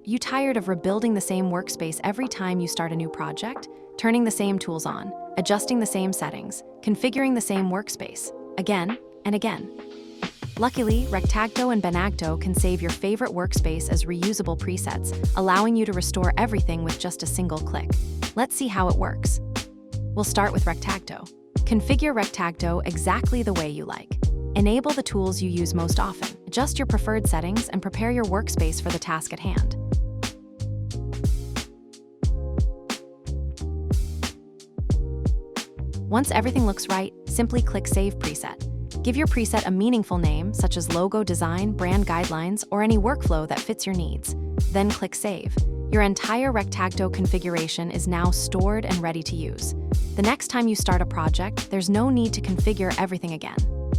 You tired of rebuilding the same workspace every time you start a new project? Turning the same tools on, adjusting the same settings, configuring the same workspace, again and again. Luckily, Rectagto and Benagto can save your favorite workspace as reusable presets, allowing you to restore everything with just a single click. Let's see how it works. We'll start with Rectagto. Configure Rectagto exactly the way you like. Enable the tools you use most often, adjust your preferred settings, and prepare your workspace for the task at hand. Once everything looks right, simply click Save Preset. Give your preset a meaningful name, such as logo design, brand guidelines, or any workflow that fits your needs. Then click Save. Your entire Rectagto configuration is now stored and ready to use. The next time you start a project, there's no need to configure everything again.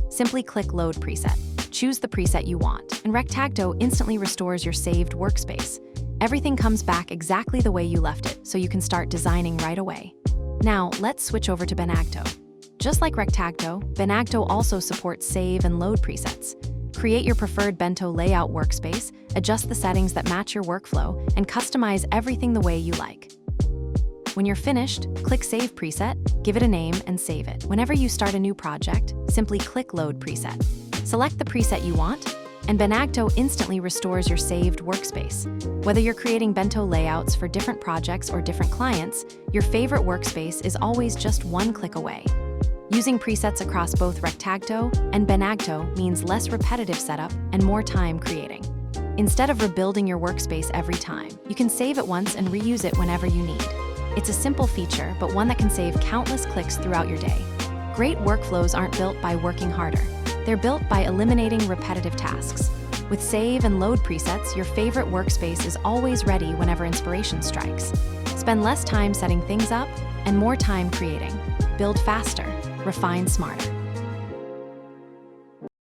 Simply click Load Preset. Choose the preset you want, and Rectagto instantly restores your saved workspace. Everything comes back exactly the way you left it, so you can start designing right away. Now, let's switch over to Benagto. Just like Rectagto, Benagto also supports save and load presets. Create your preferred Bento Layout workspace, adjust the settings that match your workflow, and customize everything the way you like. When you're finished, click Save Preset, give it a name, and save it. Whenever you start a new project, simply click Load Preset. Select the preset you want, and Benagto instantly restores your saved workspace. Whether you're creating Bento layouts for different projects or different clients, your favorite workspace is always just one click away. Using presets across both Rectagto and Benagto means less repetitive setup and more time creating. Instead of rebuilding your workspace every time, you can save it once and reuse it whenever you need. It's a simple feature, but one that can save countless clicks throughout your day. Great workflows aren't built by working harder. They're built by eliminating repetitive tasks. With save and load presets, your favorite workspace is always ready whenever inspiration strikes. Spend less time setting things up and more time creating. Build faster, refine smarter.